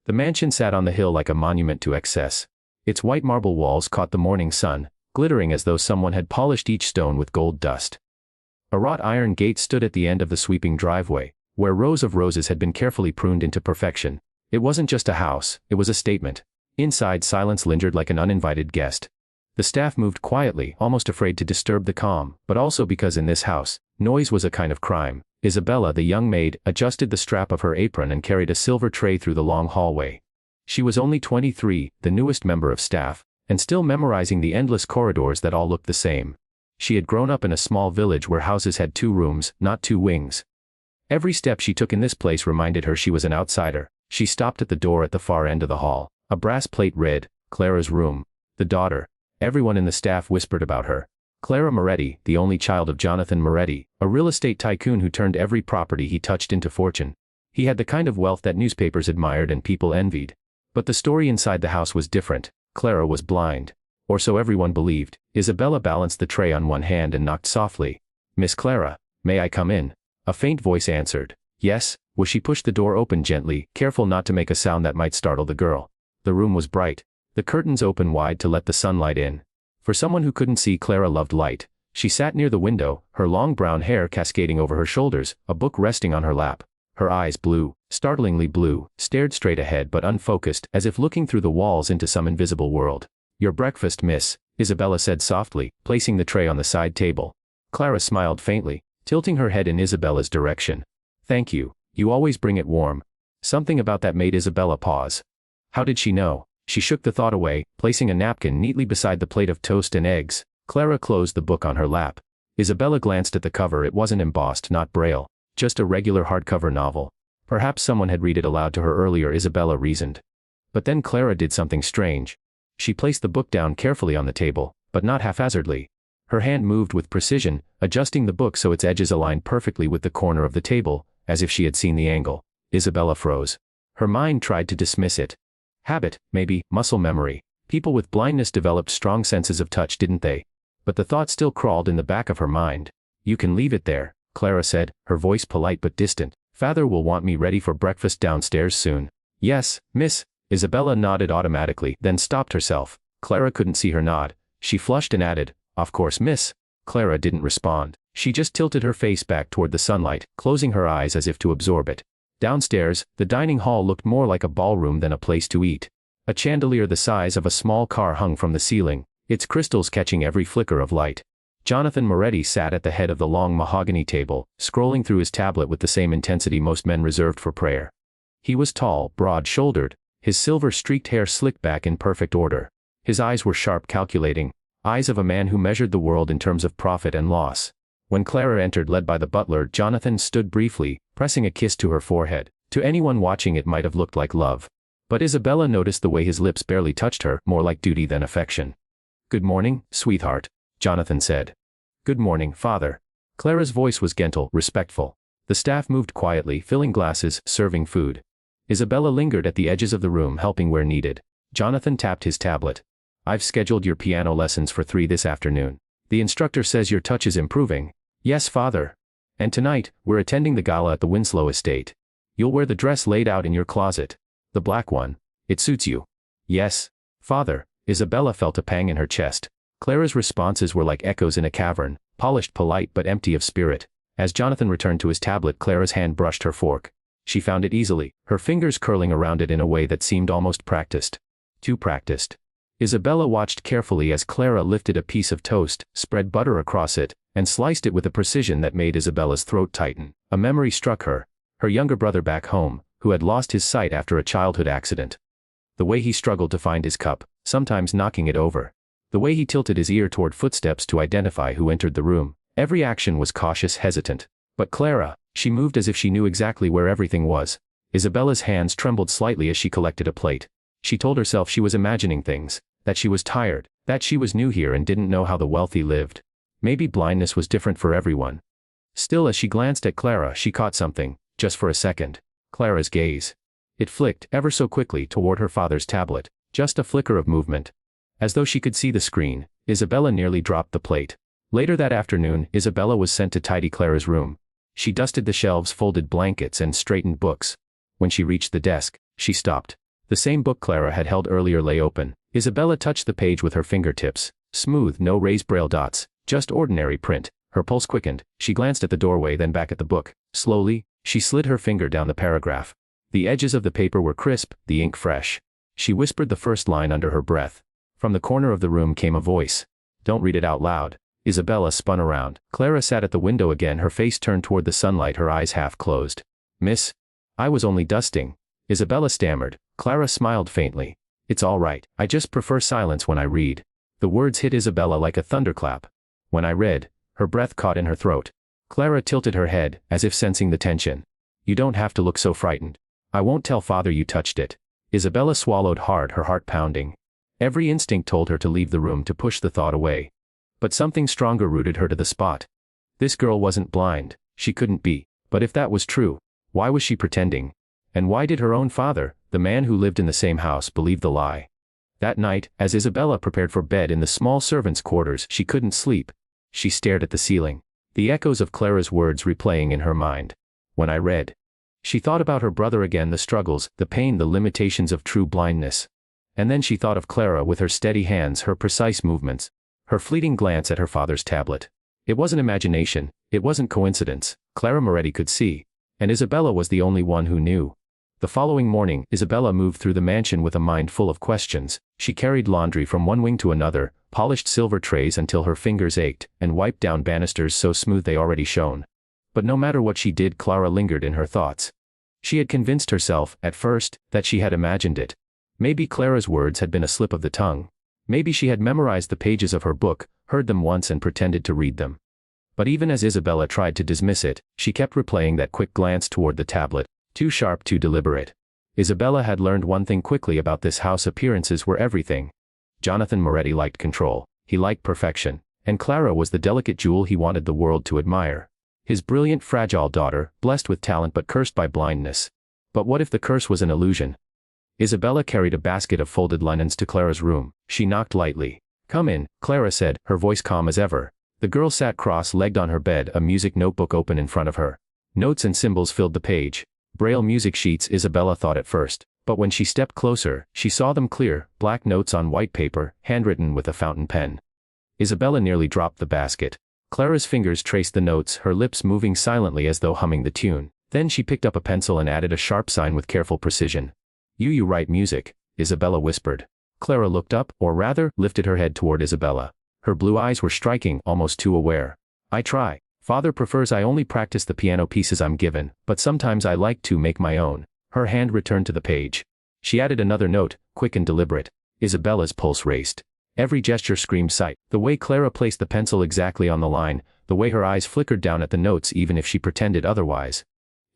The mansion sat on the hill like a monument to excess. Its white marble walls caught the morning sun, glittering as though someone had polished each stone with gold dust. A wrought iron gate stood at the end of the sweeping driveway, where rows of roses had been carefully pruned into perfection. It wasn't just a house, it was a statement. Inside, silence lingered like an uninvited guest. The staff moved quietly, almost afraid to disturb the calm, but also because in this house, noise was a kind of crime. Isabella, the young maid, adjusted the strap of her apron and carried a silver tray through the long hallway. She was only 23, the newest member of staff, and still memorizing the endless corridors that all looked the same. She had grown up in a small village where houses had 2 rooms, not 2 wings. Every step she took in this place reminded her she was an outsider. She stopped at the door at the far end of the hall. A brass plate read, "Clara's room." The daughter. Everyone in the staff whispered about her. Clara Moretti, the only child of Jonathan Moretti, a real estate tycoon who turned every property he touched into fortune. He had the kind of wealth that newspapers admired and people envied. But the story inside the house was different. Clara was blind. Or so everyone believed. Isabella balanced the tray on one hand and knocked softly. "Miss Clara, may I come in?" A faint voice answered. "Yes." She pushed the door open gently, careful not to make a sound that might startle the girl. The room was bright. The curtains open wide to let the sunlight in. For someone who couldn't see, Clara loved light. She sat near the window, her long brown hair cascading over her shoulders, a book resting on her lap. Her eyes, blue, startlingly blue, stared straight ahead but unfocused, as if looking through the walls into some invisible world. "Your breakfast, miss," Isabella said softly, placing the tray on the side table. Clara smiled faintly, tilting her head in Isabella's direction. "Thank you. You always bring it warm." Something about that made Isabella pause. How did she know? She shook the thought away, placing a napkin neatly beside the plate of toast and eggs. Clara closed the book on her lap. Isabella glanced at the cover. It wasn't embossed, not braille, just a regular hardcover novel. Perhaps someone had read it aloud to her earlier, Isabella reasoned. But then Clara did something strange. She placed the book down carefully on the table, but not haphazardly. Her hand moved with precision, adjusting the book so its edges aligned perfectly with the corner of the table, as if she had seen the angle. Isabella froze. Her mind tried to dismiss it. Habit, maybe, muscle memory. People with blindness developed strong senses of touch, didn't they? But the thought still crawled in the back of her mind. "You can leave it there," Clara said, her voice polite but distant. "Father will want me ready for breakfast downstairs soon." "Yes, miss." Isabella nodded automatically, then stopped herself. Clara couldn't see her nod. She flushed and added, "Of course, miss." Clara didn't respond. She just tilted her face back toward the sunlight, closing her eyes as if to absorb it. Downstairs, the dining hall looked more like a ballroom than a place to eat. A chandelier the size of a small car hung from the ceiling, its crystals catching every flicker of light. Jonathan Moretti sat at the head of the long mahogany table, scrolling through his tablet with the same intensity most men reserved for prayer. He was tall, broad-shouldered, his silver-streaked hair slicked back in perfect order. His eyes were sharp, calculating, eyes of a man who measured the world in terms of profit and loss. When Clara entered, led by the butler, Jonathan stood briefly, pressing a kiss to her forehead. To anyone watching, it might have looked like love. But Isabella noticed the way his lips barely touched her, more like duty than affection. "Good morning, sweetheart," Jonathan said. "Good morning, father." Clara's voice was gentle, respectful. The staff moved quietly, filling glasses, serving food. Isabella lingered at the edges of the room, helping where needed. Jonathan tapped his tablet. "I've scheduled your piano lessons for 3 this afternoon. The instructor says your touch is improving." "Yes, father. And tonight, we're attending the gala at the Winslow estate. You'll wear the dress laid out in your closet. The black one. It suits you." "Yes, father." Isabella felt a pang in her chest. Clara's responses were like echoes in a cavern, polished, polite but empty of spirit. As Jonathan returned to his tablet, Clara's hand brushed her fork. She found it easily, her fingers curling around it in a way that seemed almost practiced. Too practiced. Isabella watched carefully as Clara lifted a piece of toast, spread butter across it, and sliced it with a precision that made Isabella's throat tighten. A memory struck her. Her younger brother back home, who had lost his sight after a childhood accident. The way he struggled to find his cup, sometimes knocking it over. The way he tilted his ear toward footsteps to identify who entered the room. Every action was cautious, hesitant. But Clara, she moved as if she knew exactly where everything was. Isabella's hands trembled slightly as she collected a plate. She told herself she was imagining things, that she was tired, that she was new here and didn't know how the wealthy lived. Maybe blindness was different for everyone. Still, as she glanced at Clara, she caught something, just for a second. Clara's gaze. It flicked, ever so quickly, toward her father's tablet. Just a flicker of movement. As though she could see the screen, Isabella nearly dropped the plate. Later that afternoon, Isabella was sent to tidy Clara's room. She dusted the shelves, folded blankets, and straightened books. When she reached the desk, she stopped. The same book Clara had held earlier lay open. Isabella touched the page with her fingertips. Smooth, no raised braille dots, just ordinary print. Her pulse quickened. She glanced at the doorway, then back at the book. Slowly, she slid her finger down the paragraph. The edges of the paper were crisp, the ink fresh. She whispered the first line under her breath. From the corner of the room came a voice. Don't read it out loud. Isabella spun around. Clara sat at the window again, her face turned toward the sunlight, her eyes half closed. Miss? I was only dusting. Isabella stammered. Clara smiled faintly. It's all right. I just prefer silence when I read. The words hit Isabella like a thunderclap. When I read, her breath caught in her throat. Clara tilted her head, as if sensing the tension. You don't have to look so frightened. I won't tell father you touched it. Isabella swallowed hard, her heart pounding. Every instinct told her to leave the room, to push the thought away. But something stronger rooted her to the spot. This girl wasn't blind. She couldn't be. But if that was true, why was she pretending? And why did her own father, the man who lived in the same house, believe the lie? That night, as Isabella prepared for bed in the small servants' quarters, she couldn't sleep. She stared at the ceiling, the echoes of Clara's words replaying in her mind. When I read. She thought about her brother again, the struggles, the pain, the limitations of true blindness. And then she thought of Clara with her steady hands, her precise movements, her fleeting glance at her father's tablet. It wasn't imagination, it wasn't coincidence. Clara Moretti could see. And Isabella was the only one who knew. The following morning, Isabella moved through the mansion with a mind full of questions. She carried laundry from one wing to another, polished silver trays until her fingers ached, and wiped down banisters so smooth they already shone. But no matter what she did, Clara lingered in her thoughts. She had convinced herself, at first, that she had imagined it. Maybe Clara's words had been a slip of the tongue. Maybe she had memorized the pages of her book, heard them once and pretended to read them. But even as Isabella tried to dismiss it, she kept replaying that quick glance toward the tablet. Too sharp, too deliberate. Isabella had learned one thing quickly about this house: appearances were everything. Jonathan Moretti liked control. He liked perfection. And Clara was the delicate jewel he wanted the world to admire. His brilliant, fragile daughter, blessed with talent but cursed by blindness. But what if the curse was an illusion? Isabella carried a basket of folded linens to Clara's room. She knocked lightly. Come in, Clara said, her voice calm as ever. The girl sat cross-legged on her bed, a music notebook open in front of her. Notes and symbols filled the page. Braille music sheets, Isabella thought at first. But when she stepped closer, she saw them clear, black notes on white paper, handwritten with a fountain pen. Isabella nearly dropped the basket. Clara's fingers traced the notes, her lips moving silently as though humming the tune. Then she picked up a pencil and added a sharp sign with careful precision. You write music, Isabella whispered. Clara looked up, or rather, lifted her head toward Isabella. Her blue eyes were striking, almost too aware. I try. Father prefers I only practice the piano pieces I'm given, but sometimes I like to make my own. Her hand returned to the page. She added another note, quick and deliberate. Isabella's pulse raced. Every gesture screamed sight. The way Clara placed the pencil exactly on the line, the way her eyes flickered down at the notes even if she pretended otherwise.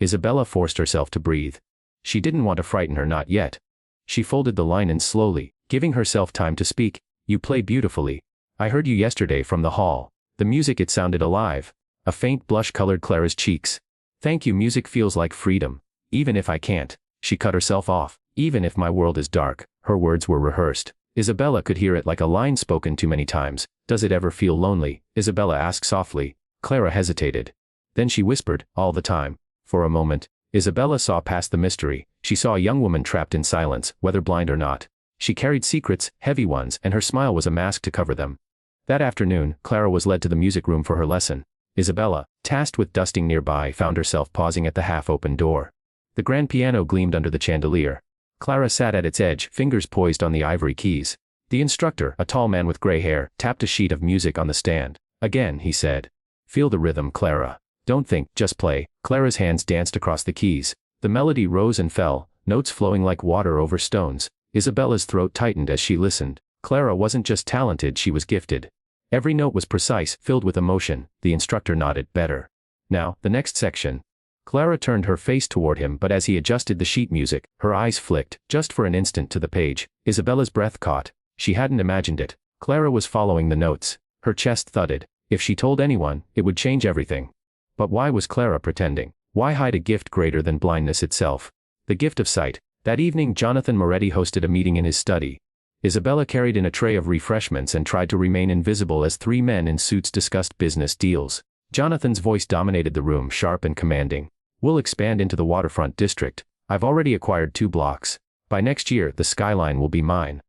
Isabella forced herself to breathe. She didn't want to frighten her, not yet. She folded the line in slowly, giving herself time to speak. You play beautifully. I heard you yesterday from the hall. The music, it sounded alive. A faint blush colored Clara's cheeks. Thank you, music feels like freedom. Even if I can't. She cut herself off. Even if my world is dark. Her words were rehearsed. Isabella could hear it like a line spoken too many times. Does it ever feel lonely? Isabella asked softly. Clara hesitated. Then she whispered, all the time. For a moment, Isabella saw past the mystery. She saw a young woman trapped in silence, whether blind or not. She carried secrets, heavy ones, and her smile was a mask to cover them. That afternoon, Clara was led to the music room for her lesson. Isabella, tasked with dusting nearby, found herself pausing at the half-open door. The grand piano gleamed under the chandelier. Clara sat at its edge, fingers poised on the ivory keys. The instructor, a tall man with gray hair, tapped a sheet of music on the stand. Again, he said. Feel the rhythm, Clara. Don't think, just play. Clara's hands danced across the keys. The melody rose and fell, notes flowing like water over stones. Isabella's throat tightened as she listened. Clara wasn't just talented, she was gifted. Every note was precise, filled with emotion. The instructor nodded. Better. Now, the next section. Clara turned her face toward him, but as he adjusted the sheet music, her eyes flicked, just for an instant, to the page. Isabella's breath caught. She hadn't imagined it. Clara was following the notes. Her chest thudded. If she told anyone, it would change everything. But why was Clara pretending? Why hide a gift greater than blindness itself? The gift of sight. That evening, Jonathan Moretti hosted a meeting in his study. Isabella carried in a tray of refreshments and tried to remain invisible as three men in suits discussed business deals. Jonathan's voice dominated the room, sharp and commanding. We'll expand into the waterfront district. I've already acquired 2 blocks. By next year, the skyline will be mine."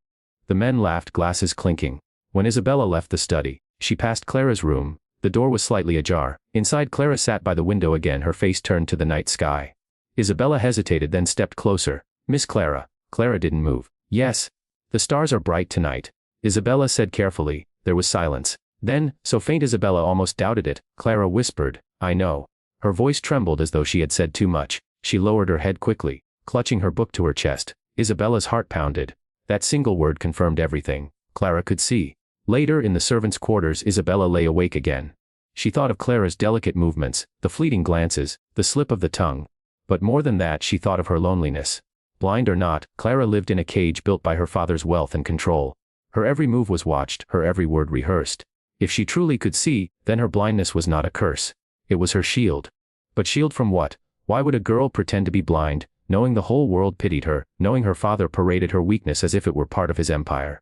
The men laughed, glasses clinking. When Isabella left the study, she passed Clara's room. The door was slightly ajar. Inside, Clara sat by the window again, her face turned to the night sky. Isabella hesitated, then stepped closer. "Miss Clara." Clara didn't move. "Yes. The stars are bright tonight," Isabella said carefully. There was silence. Then, so faint Isabella almost doubted it, Clara whispered, "I know." Her voice trembled as though she had said too much. She lowered her head quickly, clutching her book to her chest. Isabella's heart pounded. That single word confirmed everything. Clara could see. Later, in the servants' quarters, Isabella lay awake again. She thought of Clara's delicate movements, the fleeting glances, the slip of the tongue. But more than that, she thought of her loneliness. Blind or not, Clara lived in a cage built by her father's wealth and control. Her every move was watched, her every word rehearsed. If she truly could see, then her blindness was not a curse. It was her shield. But shield from what? Why would a girl pretend to be blind, knowing the whole world pitied her, knowing her father paraded her weakness as if it were part of his empire?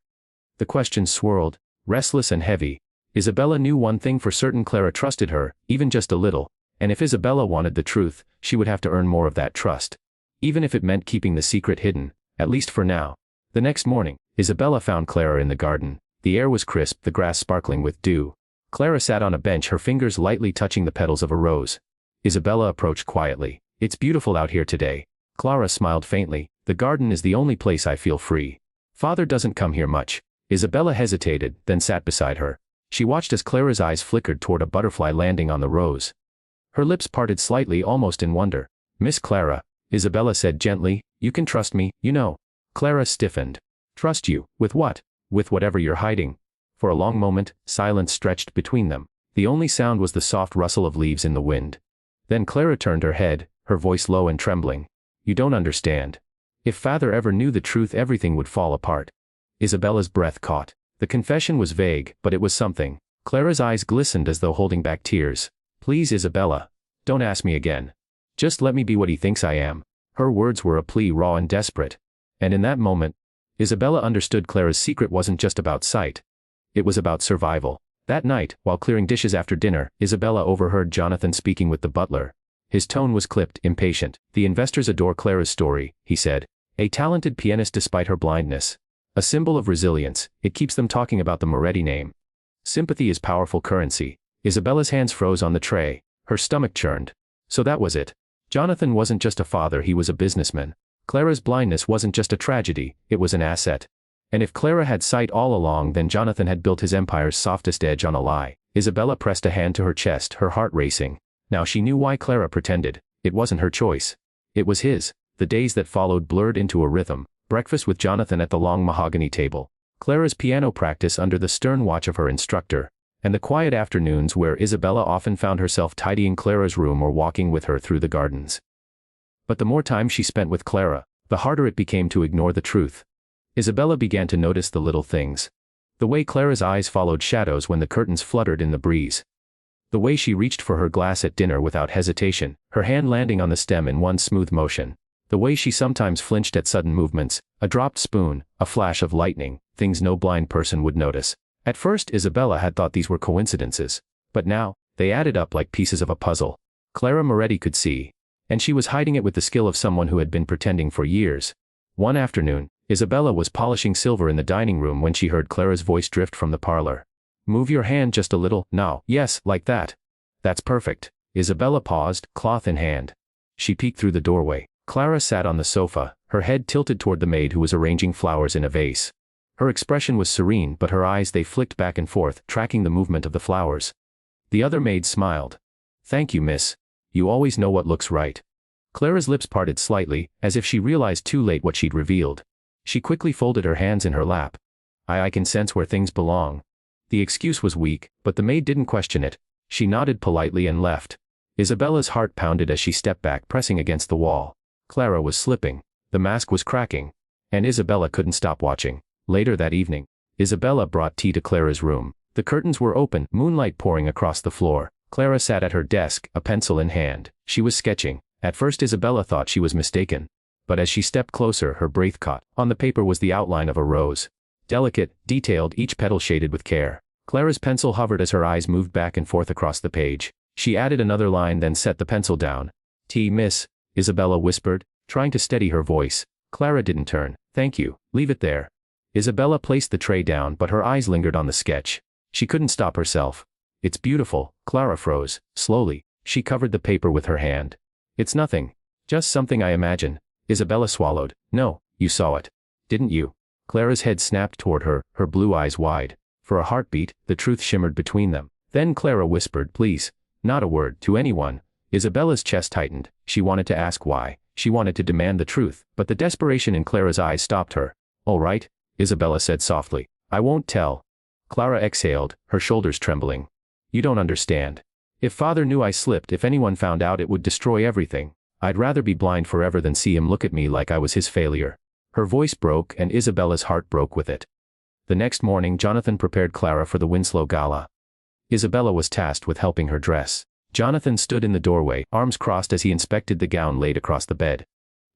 The questions swirled, restless and heavy. Isabella knew one thing for certain: Clara trusted her, even just a little, and if Isabella wanted the truth, she would have to earn more of that trust. Even if it meant keeping the secret hidden, at least for now. The next morning, Isabella found Clara in the garden. The air was crisp, the grass sparkling with dew. Clara sat on a bench, her fingers lightly touching the petals of a rose. Isabella approached quietly. "It's beautiful out here today." Clara smiled faintly. "The garden is the only place I feel free. Father doesn't come here much." Isabella hesitated, then sat beside her. She watched as Clara's eyes flickered toward a butterfly landing on the rose. Her lips parted slightly, almost in wonder. "Miss Clara," Isabella said gently, "you can trust me, you know." Clara stiffened. "Trust you? With what?" "With whatever you're hiding." For a long moment, silence stretched between them. The only sound was the soft rustle of leaves in the wind. Then Clara turned her head, her voice low and trembling. "You don't understand. If Father ever knew the truth, everything would fall apart." Isabella's breath caught. The confession was vague, but it was something. Clara's eyes glistened as though holding back tears. "Please, Isabella. Don't ask me again. Just let me be what he thinks I am." Her words were a plea, raw and desperate. And in that moment, Isabella understood Clara's secret wasn't just about sight. It was about survival. That night, while clearing dishes after dinner, Isabella overheard Jonathan speaking with the butler. His tone was clipped, impatient. "The investors adore Clara's story," he said. "A talented pianist despite her blindness. A symbol of resilience, it keeps them talking about the Moretti name. Sympathy is powerful currency." Isabella's hands froze on the tray. Her stomach churned. So that was it. Jonathan wasn't just a father, he was a businessman. Clara's blindness wasn't just a tragedy, it was an asset. And if Clara had sight all along, then Jonathan had built his empire's softest edge on a lie. Isabella pressed a hand to her chest, her heart racing. Now she knew why Clara pretended. It wasn't her choice. It was his. The days that followed blurred into a rhythm. Breakfast with Jonathan at the long mahogany table. Clara's piano practice under the stern watch of her instructor. And the quiet afternoons where Isabella often found herself tidying Clara's room or walking with her through the gardens. But the more time she spent with Clara, the harder it became to ignore the truth. Isabella began to notice the little things. The way Clara's eyes followed shadows when the curtains fluttered in the breeze. The way she reached for her glass at dinner without hesitation, her hand landing on the stem in one smooth motion. The way she sometimes flinched at sudden movements, a dropped spoon, a flash of lightning, things no blind person would notice. At first, Isabella had thought these were coincidences. But now, they added up like pieces of a puzzle. Clara Moretti could see. And she was hiding it with the skill of someone who had been pretending for years. One afternoon, Isabella was polishing silver in the dining room when she heard Clara's voice drift from the parlor. "Move your hand just a little, now, yes, like that. That's perfect." Isabella paused, cloth in hand. She peeked through the doorway. Clara sat on the sofa, her head tilted toward the maid who was arranging flowers in a vase. Her expression was serene, but her eyes, they flicked back and forth, tracking the movement of the flowers. The other maid smiled. "Thank you, miss. You always know what looks right." Clara's lips parted slightly, as if she realized too late what she'd revealed. She quickly folded her hands in her lap. I can sense where things belong." The excuse was weak, but the maid didn't question it. She nodded politely and left. Isabella's heart pounded as she stepped back, pressing against the wall. Clara was slipping. The mask was cracking. And Isabella couldn't stop watching. Later that evening, Isabella brought tea to Clara's room. The curtains were open, moonlight pouring across the floor. Clara sat at her desk, a pencil in hand. She was sketching. At first Isabella thought she was mistaken. But as she stepped closer, her breath caught. On the paper was the outline of a rose. Delicate, detailed, each petal shaded with care. Clara's pencil hovered as her eyes moved back and forth across the page. She added another line, then set the pencil down. "Tea, miss," Isabella whispered, trying to steady her voice. Clara didn't turn. Thank you, leave it there. Isabella placed the tray down, but her eyes lingered on the sketch. She couldn't stop herself. It's beautiful. Clara froze. Slowly, she covered the paper with her hand. It's nothing. Just something I imagine. Isabella swallowed. No, you saw it. Didn't you? Clara's head snapped toward her, her blue eyes wide. For a heartbeat, the truth shimmered between them. Then Clara whispered, please. Not a word, to anyone. Isabella's chest tightened. She wanted to ask why. She wanted to demand the truth, but the desperation in Clara's eyes stopped her. All right, Isabella said softly. I won't tell. Clara exhaled, her shoulders trembling. You don't understand. If father knew I slipped, if anyone found out, it would destroy everything. I'd rather be blind forever than see him look at me like I was his failure. Her voice broke and Isabella's heart broke with it. The next morning Jonathan prepared Clara for the Winslow Gala. Isabella was tasked with helping her dress. Jonathan stood in the doorway, arms crossed as he inspected the gown laid across the bed.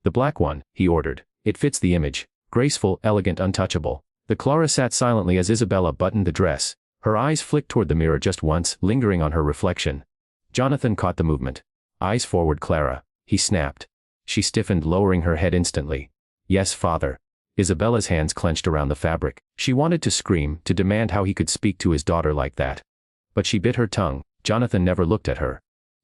The black one, he ordered. It fits the image. Graceful, elegant, untouchable. The Clara sat silently as Isabella buttoned the dress. Her eyes flicked toward the mirror just once, lingering on her reflection. Jonathan caught the movement. Eyes forward, Clara. He snapped. She stiffened, lowering her head instantly. Yes, father. Isabella's hands clenched around the fabric. She wanted to scream, to demand how he could speak to his daughter like that. But she bit her tongue. Jonathan never looked at her.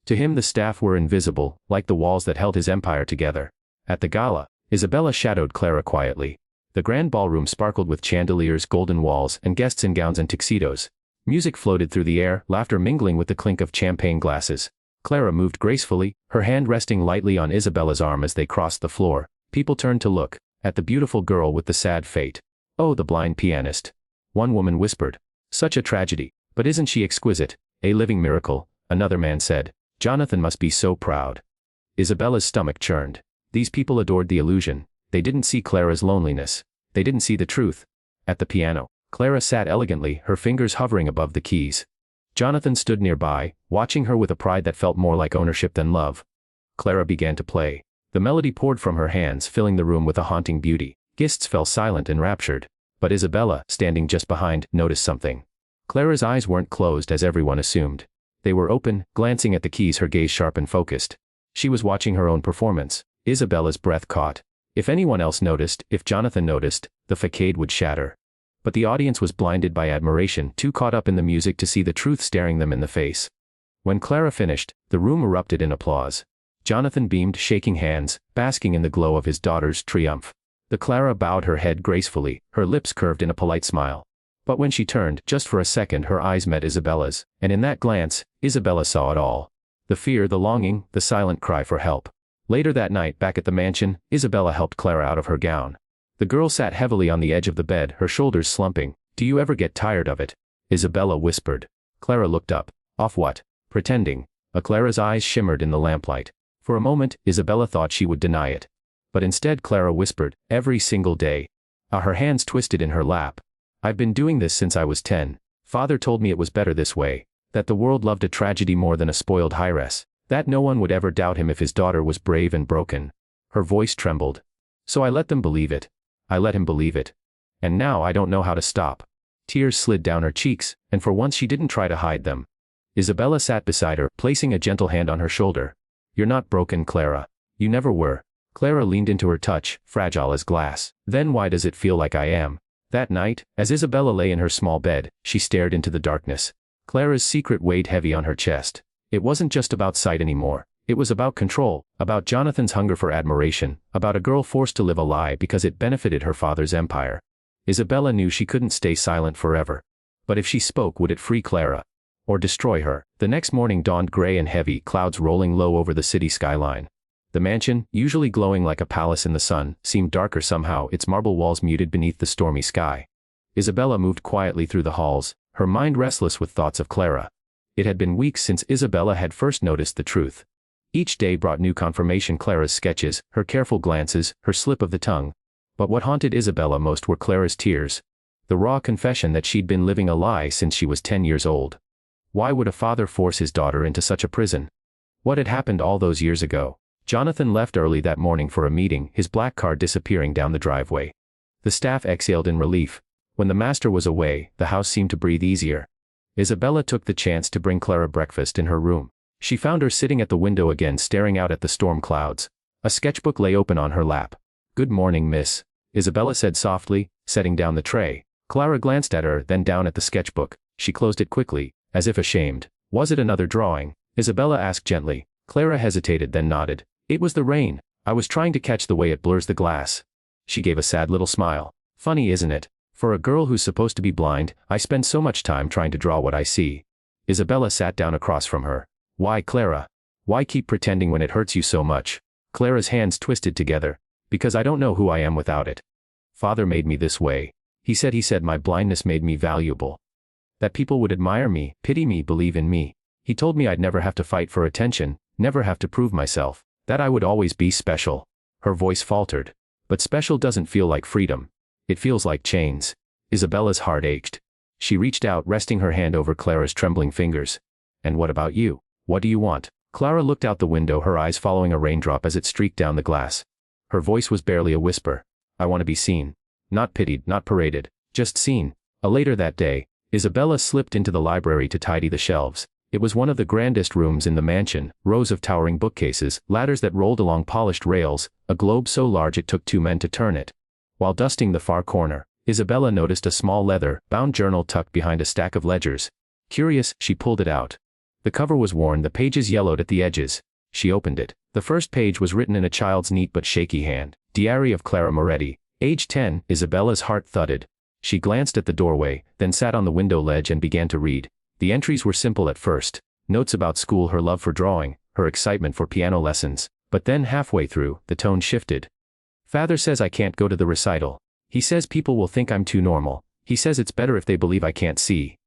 To him the staff were invisible, like the walls that held his empire together. At the gala, Isabella shadowed Clara quietly. The grand ballroom sparkled with chandeliers, golden walls, and guests in gowns and tuxedos. Music floated through the air, laughter mingling with the clink of champagne glasses. Clara moved gracefully, her hand resting lightly on Isabella's arm as they crossed the floor. People turned to look at the beautiful girl with the sad fate. Oh, the blind pianist. One woman whispered. Such a tragedy, but isn't she exquisite? A living miracle, another man said. Jonathan must be so proud. Isabella's stomach churned. These people adored the illusion. They didn't see Clara's loneliness. They didn't see the truth. At the piano, Clara sat elegantly, her fingers hovering above the keys. Jonathan stood nearby, watching her with a pride that felt more like ownership than love. Clara began to play. The melody poured from her hands, filling the room with a haunting beauty. Guests fell silent, enraptured. But Isabella, standing just behind, noticed something. Clara's eyes weren't closed as everyone assumed. They were open, glancing at the keys, her gaze sharp and focused. She was watching her own performance. Isabella's breath caught. If anyone else noticed, if Jonathan noticed, the facade would shatter. But the audience was blinded by admiration, too caught up in the music to see the truth staring them in the face. When Clara finished, the room erupted in applause. Jonathan beamed, shaking hands, basking in the glow of his daughter's triumph. The Clara bowed her head gracefully, her lips curved in a polite smile. But when she turned, just for a second her eyes met Isabella's, and in that glance, Isabella saw it all. The fear, the longing, the silent cry for help. Later that night, back at the mansion, Isabella helped Clara out of her gown. The girl sat heavily on the edge of the bed, her shoulders slumping. Do you ever get tired of it? Isabella whispered. Clara looked up. Off what? Pretending. Clara's eyes shimmered in the lamplight. For a moment, Isabella thought she would deny it. But instead Clara whispered, every single day. Her hands twisted in her lap. I've been doing this since I was 10. Father told me it was better this way. That the world loved a tragedy more than a spoiled heiress. That no one would ever doubt him if his daughter was brave and broken. Her voice trembled. So I let them believe it. I let him believe it. And now I don't know how to stop. Tears slid down her cheeks, and for once she didn't try to hide them. Isabella sat beside her, placing a gentle hand on her shoulder. You're not broken, Clara. You never were. Clara leaned into her touch, fragile as glass. Then why does it feel like I am? That night, as Isabella lay in her small bed, she stared into the darkness. Clara's secret weighed heavy on her chest. It wasn't just about sight anymore. It was about control, about Jonathan's hunger for admiration, about a girl forced to live a lie because it benefited her father's empire. Isabella knew she couldn't stay silent forever. But if she spoke, would it free Clara? Or destroy her? The next morning dawned gray and heavy, clouds rolling low over the city skyline. The mansion, usually glowing like a palace in the sun, seemed darker somehow, its marble walls muted beneath the stormy sky. Isabella moved quietly through the halls, her mind restless with thoughts of Clara. It had been weeks since Isabella had first noticed the truth. Each day brought new confirmation: Clara's sketches, her careful glances, her slip of the tongue. But what haunted Isabella most were Clara's tears. The raw confession that she'd been living a lie since she was 10 years old. Why would a father force his daughter into such a prison? What had happened all those years ago? Jonathan left early that morning for a meeting, his black car disappearing down the driveway. The staff exhaled in relief. When the master was away, the house seemed to breathe easier. Isabella took the chance to bring Clara breakfast in her room. She found her sitting at the window again, staring out at the storm clouds. A sketchbook lay open on her lap. Good morning, miss, Isabella said softly, setting down the tray. Clara glanced at her, then down at the sketchbook. She closed it quickly, as if ashamed. Was it another drawing? Isabella asked gently. Clara hesitated, then nodded. It was the rain. I was trying to catch the way it blurs the glass. She gave a sad little smile. Funny, isn't it? For a girl who's supposed to be blind, I spend so much time trying to draw what I see. Isabella sat down across from her. Why, Clara? Why keep pretending when it hurts you so much? Clara's hands twisted together. Because I don't know who I am without it. Father made me this way. He said my blindness made me valuable. That people would admire me, pity me, believe in me. He told me I'd never have to fight for attention, never have to prove myself, that I would always be special. Her voice faltered. But special doesn't feel like freedom. It feels like chains. Isabella's heart ached. She reached out, resting her hand over Clara's trembling fingers. And what about you? What do you want? Clara looked out the window, her eyes following a raindrop as it streaked down the glass. Her voice was barely a whisper. I want to be seen. Not pitied, not paraded, just seen. Later that day, Isabella slipped into the library to tidy the shelves. It was one of the grandest rooms in the mansion, rows of towering bookcases, ladders that rolled along polished rails, a globe so large it took 2 men to turn it. While dusting the far corner, Isabella noticed a small leather-bound journal tucked behind a stack of ledgers. Curious, she pulled it out. The cover was worn, the pages yellowed at the edges. She opened it. The first page was written in a child's neat but shaky hand. Diary of Clara Moretti. Age 10, Isabella's heart thudded. She glanced at the doorway, then sat on the window ledge and began to read. The entries were simple at first. Notes about school, her love for drawing, her excitement for piano lessons. But then halfway through, the tone shifted. Father says I can't go to the recital. He says people will think I'm too normal. He says it's better if they believe I can't see.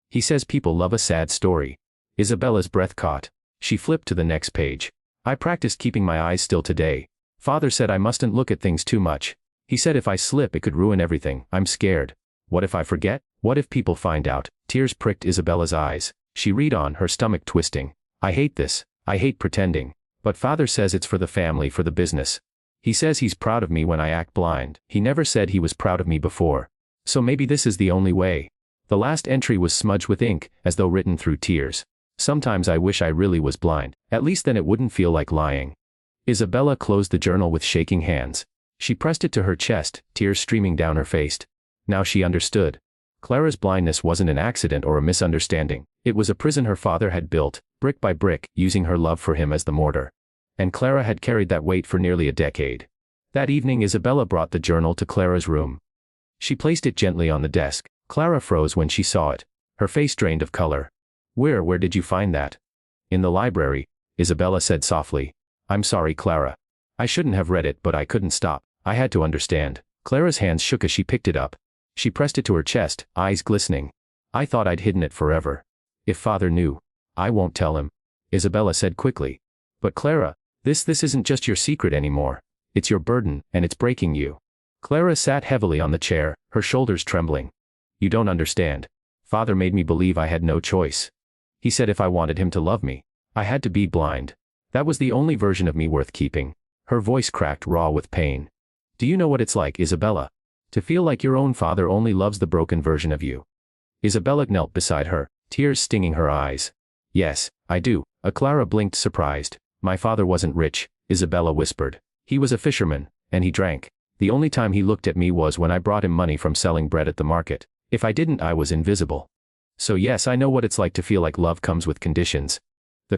He says people love a sad story. Isabella's breath caught. She flipped to the next page. I practiced keeping my eyes still today. Father said I mustn't look at things too much. He said if I slip it could ruin everything. I'm scared. What if I forget? What if people find out? Tears pricked Isabella's eyes. She read on, her stomach twisting. I hate this. I hate pretending. But Father says it's for the family, for the business. He says he's proud of me when I act blind. He never said he was proud of me before. So maybe this is the only way. The last entry was smudged with ink, as though written through tears. Sometimes I wish I really was blind. At least then it wouldn't feel like lying. Isabella closed the journal with shaking hands. She pressed it to her chest, tears streaming down her face. Now she understood. Clara's blindness wasn't an accident or a misunderstanding. It was a prison her father had built, brick by brick, using her love for him as the mortar. And Clara had carried that weight for nearly a decade. That evening Isabella brought the journal to Clara's room. She placed it gently on the desk. Clara froze when she saw it. Her face drained of color. Where did you find that? In the library, Isabella said softly. I'm sorry, Clara. I shouldn't have read it, but I couldn't stop. I had to understand. Clara's hands shook as she picked it up. She pressed it to her chest, eyes glistening. I thought I'd hidden it forever. If Father knew. I won't tell him, Isabella said quickly. But Clara, this isn't just your secret anymore. It's your burden, and it's breaking you. Clara sat heavily on the chair, her shoulders trembling. You don't understand. Father made me believe I had no choice. He said if I wanted him to love me, I had to be blind. That was the only version of me worth keeping. Her voice cracked, raw with pain. Do you know what it's like, Isabella? To feel like your own father only loves the broken version of you. Isabella knelt beside her, tears stinging her eyes. Yes, I do. Clara blinked, surprised. My father wasn't rich, Isabella whispered. He was a fisherman, and he drank. The only time he looked at me was when I brought him money from selling bread at the market. If I didn't, I was invisible. So yes, I know what it's like to feel like love comes with conditions.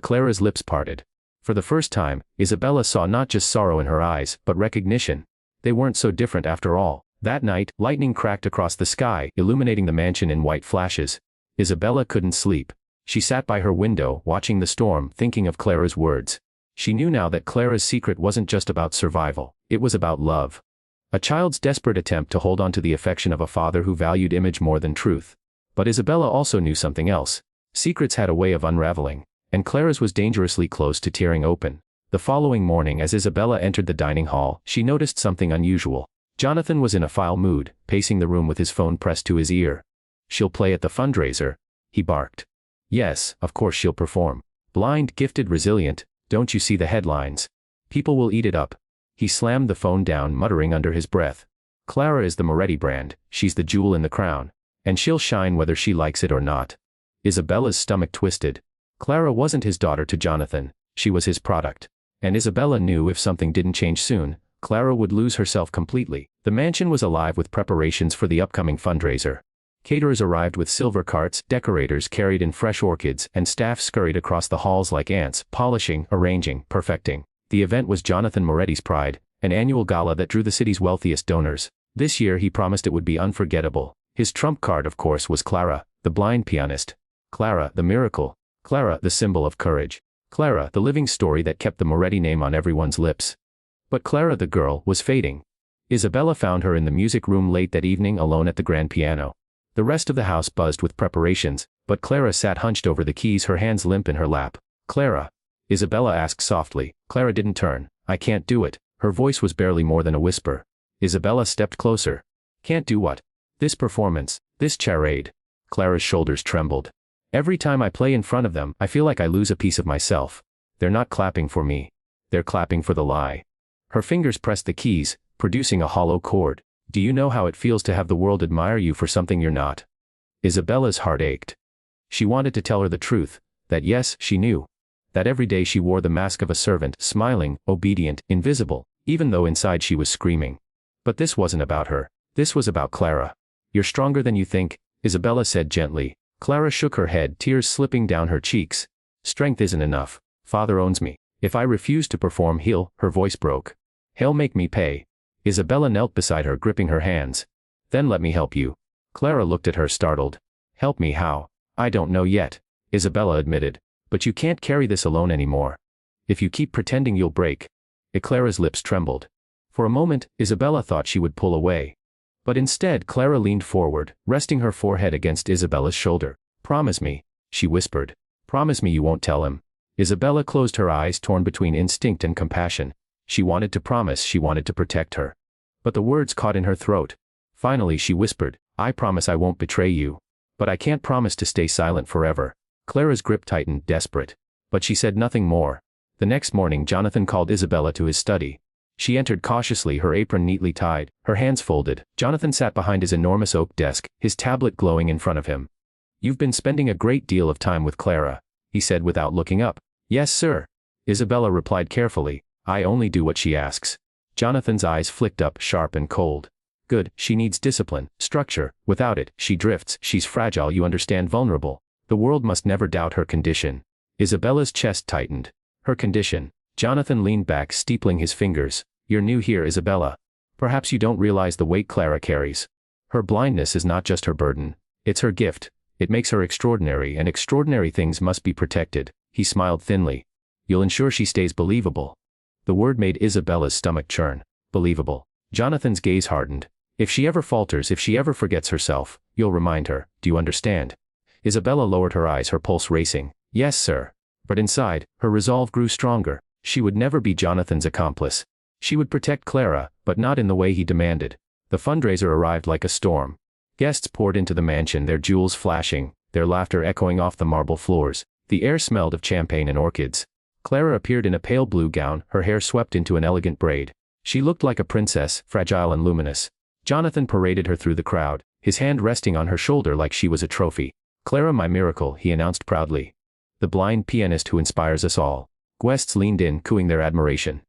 Clara's lips parted. For the first time, Isabella saw not just sorrow in her eyes, but recognition. They weren't so different after all. That night, lightning cracked across the sky, illuminating the mansion in white flashes. Isabella couldn't sleep. She sat by her window, watching the storm, thinking of Clara's words. She knew now that Clara's secret wasn't just about survival. It was about love. A child's desperate attempt to hold on to the affection of a father who valued image more than truth. But Isabella also knew something else. Secrets had a way of unraveling, and Clara's was dangerously close to tearing open. The following morning, as Isabella entered the dining hall, she noticed something unusual. Jonathan was in a foul mood, pacing the room with his phone pressed to his ear. She'll play at the fundraiser, he barked. Yes, of course she'll perform. Blind, gifted, resilient, don't you see the headlines? People will eat it up. He slammed the phone down, muttering under his breath. Clara is the Moretti brand, she's the jewel in the crown. And she'll shine whether she likes it or not. Isabella's stomach twisted. Clara wasn't his daughter to Jonathan, she was his product. And Isabella knew if something didn't change soon, Clara would lose herself completely. The mansion was alive with preparations for the upcoming fundraiser. Caterers arrived with silver carts, decorators carried in fresh orchids, and staff scurried across the halls like ants, polishing, arranging, perfecting. The event was Jonathan Moretti's pride, an annual gala that drew the city's wealthiest donors. This year he promised it would be unforgettable. His trump card, of course, was Clara, the blind pianist. Clara, the miracle. Clara, the symbol of courage. Clara, the living story that kept the Moretti name on everyone's lips. But Clara, the girl, was fading. Isabella found her in the music room late that evening alone at the grand piano. The rest of the house buzzed with preparations, but Clara sat hunched over the keys, her hands limp in her lap. Clara? Isabella asked softly. Clara didn't turn. I can't do it. Her voice was barely more than a whisper. Isabella stepped closer. Can't do what? This performance, this charade. Clara's shoulders trembled. Every time I play in front of them, I feel like I lose a piece of myself. They're not clapping for me. They're clapping for the lie. Her fingers pressed the keys, producing a hollow chord. Do you know how it feels to have the world admire you for something you're not? Isabella's heart ached. She wanted to tell her the truth, that yes, she knew. That every day she wore the mask of a servant, smiling, obedient, invisible, even though inside she was screaming. But this wasn't about her. This was about Clara. You're stronger than you think, Isabella said gently. Clara shook her head, tears slipping down her cheeks. Strength isn't enough. Father owns me. If I refuse to perform, her voice broke. He'll make me pay. Isabella knelt beside her, gripping her hands. Then let me help you. Clara looked at her, startled. Help me how? I don't know yet, Isabella admitted. But you can't carry this alone anymore. If you keep pretending, you'll break. Clara's lips trembled. For a moment, Isabella thought she would pull away. But instead Clara leaned forward, resting her forehead against Isabella's shoulder. Promise me, she whispered. Promise me you won't tell him. Isabella closed her eyes, torn between instinct and compassion. She wanted to promise, she wanted to protect her. But the words caught in her throat. Finally she whispered, I promise I won't betray you. But I can't promise to stay silent forever. Clara's grip tightened, desperate. But she said nothing more. The next morning Jonathan called Isabella to his study. She entered cautiously, her apron neatly tied, her hands folded. Jonathan sat behind his enormous oak desk, his tablet glowing in front of him. You've been spending a great deal of time with Clara, he said without looking up. Yes, sir. Isabella replied carefully. I only do what she asks. Jonathan's eyes flicked up, sharp and cold. Good, she needs discipline, structure. Without it, she drifts, she's fragile, you understand, vulnerable. The world must never doubt her condition. Isabella's chest tightened. Her condition. Jonathan leaned back, steepling his fingers. You're new here, Isabella. Perhaps you don't realize the weight Clara carries. Her blindness is not just her burden. It's her gift. It makes her extraordinary, and extraordinary things must be protected. He smiled thinly. You'll ensure she stays believable. The word made Isabella's stomach churn. Believable. Jonathan's gaze hardened. If she ever falters, if she ever forgets herself, you'll remind her. Do you understand? Isabella lowered her eyes, her pulse racing. Yes, sir. But inside, her resolve grew stronger. She would never be Jonathan's accomplice. She would protect Clara, but not in the way he demanded. The fundraiser arrived like a storm. Guests poured into the mansion, their jewels flashing, their laughter echoing off the marble floors. The air smelled of champagne and orchids. Clara appeared in a pale blue gown, her hair swept into an elegant braid. She looked like a princess, fragile and luminous. Jonathan paraded her through the crowd, his hand resting on her shoulder like she was a trophy. Clara, my miracle, he announced proudly. The blind pianist who inspires us all. Guests leaned in, cooing their admiration.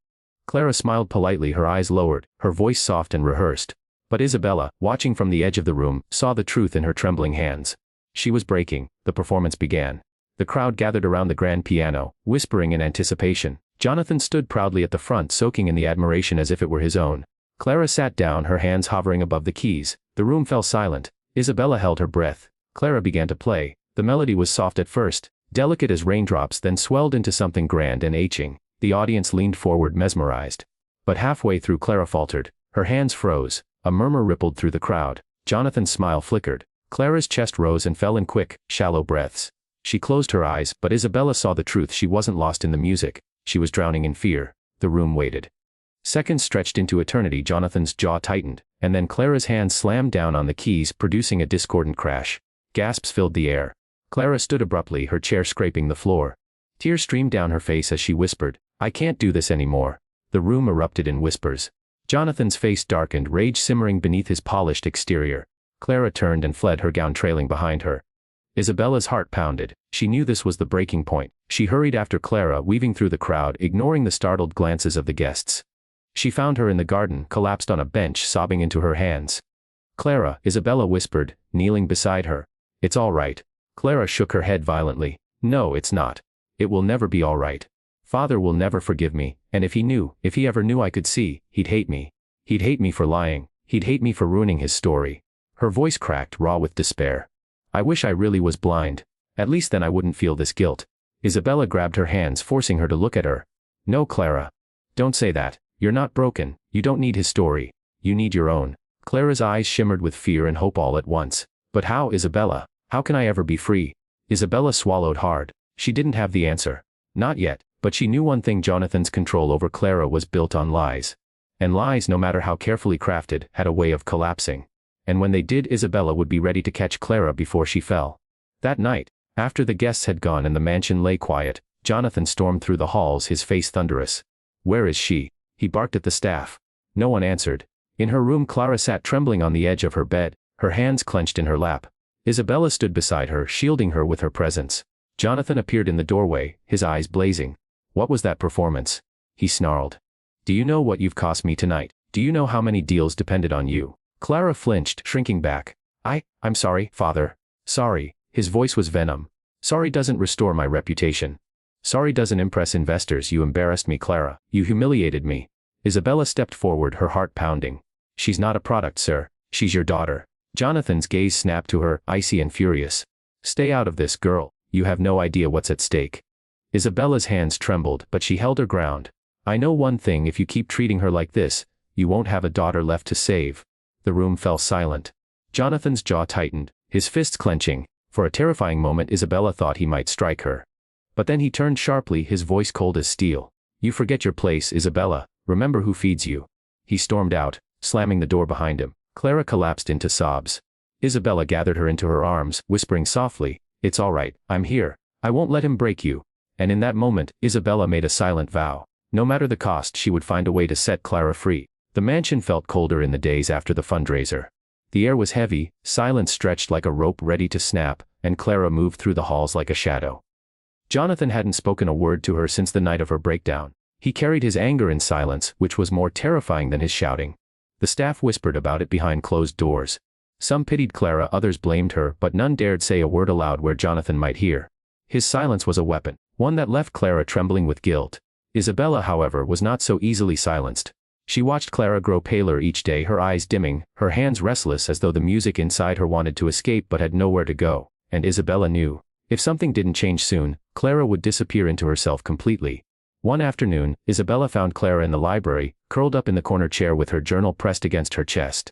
Clara smiled politely, her eyes lowered, her voice soft and rehearsed. But Isabella, watching from the edge of the room, saw the truth in her trembling hands. She was breaking. The performance began. The crowd gathered around the grand piano, whispering in anticipation. Jonathan stood proudly at the front, soaking in the admiration as if it were his own. Clara sat down, her hands hovering above the keys. The room fell silent. Isabella held her breath. Clara began to play. The melody was soft at first, delicate as raindrops, then swelled into something grand and aching. The audience leaned forward, mesmerized. But halfway through Clara faltered. Her hands froze. A murmur rippled through the crowd. Jonathan's smile flickered. Clara's chest rose and fell in quick, shallow breaths. She closed her eyes, but Isabella saw the truth. She wasn't lost in the music. She was drowning in fear. The room waited. Seconds stretched into eternity. Jonathan's jaw tightened, and then Clara's hand slammed down on the keys, producing a discordant crash. Gasps filled the air. Clara stood abruptly, her chair scraping the floor. Tears streamed down her face as she whispered, I can't do this anymore. The room erupted in whispers. Jonathan's face darkened, rage simmering beneath his polished exterior. Clara turned and fled, her gown trailing behind her. Isabella's heart pounded. She knew this was the breaking point. She hurried after Clara, weaving through the crowd, ignoring the startled glances of the guests. She found her in the garden, collapsed on a bench, sobbing into her hands. Clara, Isabella whispered, kneeling beside her. It's all right. Clara shook her head violently. No, it's not. It will never be all right. Father will never forgive me, and if he ever knew I could see, he'd hate me. He'd hate me for lying. He'd hate me for ruining his story. Her voice cracked, raw with despair. I wish I really was blind. At least then I wouldn't feel this guilt. Isabella grabbed her hands, forcing her to look at her. No, Clara. Don't say that. You're not broken. You don't need his story. You need your own. Clara's eyes shimmered with fear and hope all at once. But how, Isabella? How can I ever be free? Isabella swallowed hard. She didn't have the answer. Not yet, but she knew one thing: Jonathan's control over Clara was built on lies. And lies, no matter how carefully crafted, had a way of collapsing. And when they did, Isabella would be ready to catch Clara before she fell. That night, after the guests had gone and the mansion lay quiet, Jonathan stormed through the halls, his face thunderous. Where is she? He barked at the staff. No one answered. In her room, Clara sat trembling on the edge of her bed, her hands clenched in her lap. Isabella stood beside her, shielding her with her presence. Jonathan appeared in the doorway, his eyes blazing. What was that performance? He snarled. Do you know what you've cost me tonight? Do you know how many deals depended on you? Clara flinched, shrinking back. I'm sorry, Father. Sorry. His voice was venom. Sorry doesn't restore my reputation. Sorry doesn't impress investors. You embarrassed me, Clara. You humiliated me. Isabella stepped forward, her heart pounding. She's not a product, sir. She's your daughter. Jonathan's gaze snapped to her, icy and furious. Stay out of this, girl. You have no idea what's at stake. Isabella's hands trembled, but she held her ground. I know one thing: if you keep treating her like this, you won't have a daughter left to save. The room fell silent. Jonathan's jaw tightened, his fists clenching. For a terrifying moment Isabella thought he might strike her. But then he turned sharply, his voice cold as steel. You forget your place, Isabella. Remember who feeds you. He stormed out, slamming the door behind him. Clara collapsed into sobs. Isabella gathered her into her arms, whispering softly, It's all right, I'm here. I won't let him break you. And in that moment, Isabella made a silent vow. No matter the cost, she would find a way to set Clara free. The mansion felt colder in the days after the fundraiser. The air was heavy, silence stretched like a rope ready to snap, and Clara moved through the halls like a shadow. Jonathan hadn't spoken a word to her since the night of her breakdown. He carried his anger in silence, which was more terrifying than his shouting. The staff whispered about it behind closed doors. Some pitied Clara, others blamed her, but none dared say a word aloud where Jonathan might hear. His silence was a weapon, one that left Clara trembling with guilt. Isabella, however, was not so easily silenced. She watched Clara grow paler each day, her eyes dimming, her hands restless as though the music inside her wanted to escape but had nowhere to go. And Isabella knew, if something didn't change soon, Clara would disappear into herself completely. One afternoon, Isabella found Clara in the library, curled up in the corner chair with her journal pressed against her chest.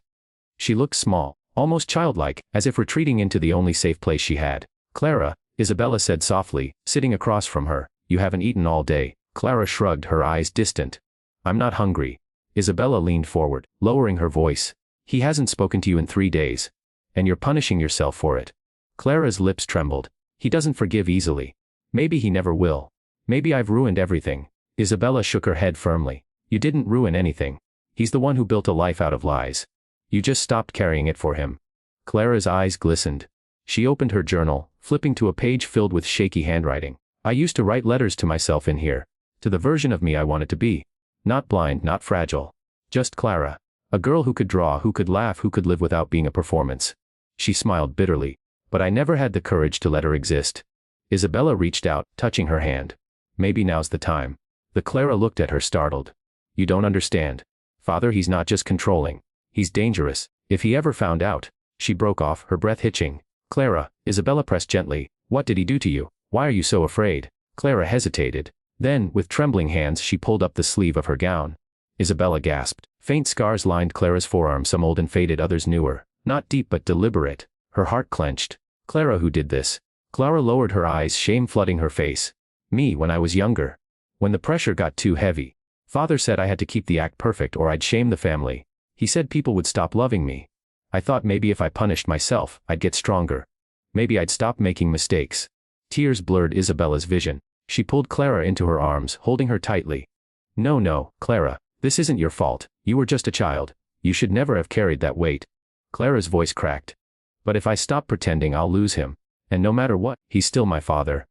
She looked small, almost childlike, as if retreating into the only safe place she had. Clara, Isabella said softly, sitting across from her, you haven't eaten all day. Clara shrugged, her eyes distant. I'm not hungry. Isabella leaned forward, lowering her voice. He hasn't spoken to you in 3 days. And you're punishing yourself for it. Clara's lips trembled. He doesn't forgive easily. Maybe he never will. Maybe I've ruined everything. Isabella shook her head firmly. You didn't ruin anything. He's the one who built a life out of lies. You just stopped carrying it for him. Clara's eyes glistened. She opened her journal, flipping to a page filled with shaky handwriting. I used to write letters to myself in here. To the version of me I wanted to be. Not blind, not fragile. Just Clara. A girl who could draw, who could laugh, who could live without being a performance. She smiled bitterly. But I never had the courage to let her exist. Isabella reached out, touching her hand. Maybe now's the time. The Clara looked at her, startled. You don't understand. Father, he's not just controlling. He's dangerous. If he ever found out. She broke off, her breath hitching. Clara, Isabella pressed gently. What did he do to you? Why are you so afraid? Clara hesitated. Then, with trembling hands, she pulled up the sleeve of her gown. Isabella gasped. Faint scars lined Clara's forearm, some old and faded, others newer. Not deep but deliberate. Her heart clenched. Clara, who did this? Clara lowered her eyes, shame flooding her face. Me, when I was younger. When the pressure got too heavy. Father said I had to keep the act perfect or I'd shame the family. He said people would stop loving me. I thought maybe if I punished myself, I'd get stronger. Maybe I'd stop making mistakes. Tears blurred Isabella's vision. She pulled Clara into her arms, holding her tightly. No, Clara, this isn't your fault. You were just a child. You should never have carried that weight. Clara's voice cracked. But if I stop pretending, I'll lose him. And no matter what, he's still my father.